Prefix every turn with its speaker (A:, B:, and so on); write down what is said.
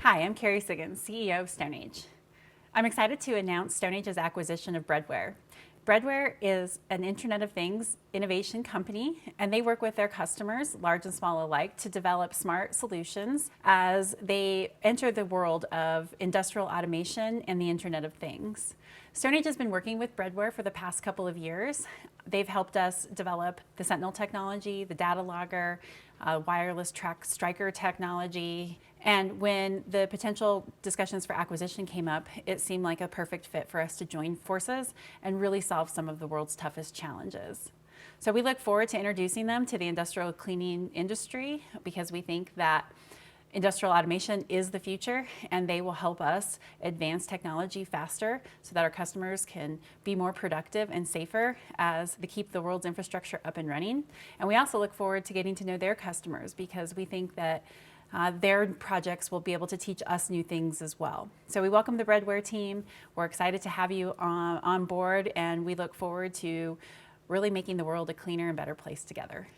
A: Hi, I'm Kerry Siggins, CEO of StoneAge. I'm excited to announce StoneAge's acquisition of Breadware. Breadware is an Internet of Things innovation company, and they work with their customers, large and small alike, to develop smart solutions as they enter the world of industrial automation and the Internet of Things. StoneAge has been working with Breadware for the past couple of years. They've helped us develop the Sentinel technology, the data logger, wireless track striker technology. And when the potential discussions for acquisition came up, it seemed like a perfect fit for us to join forces and really solve some of the world's toughest challenges. So we look forward to introducing them to the industrial cleaning industry because we think that industrial automation is the future, and they will help us advance technology faster so that our customers can be more productive and safer as they keep the world's infrastructure up and running. And we also look forward to getting to know their customers because we think that their projects will be able to teach us new things as well. So we welcome the Breadware team. We're excited to have you on board, and we look forward to really making the world a cleaner and better place together.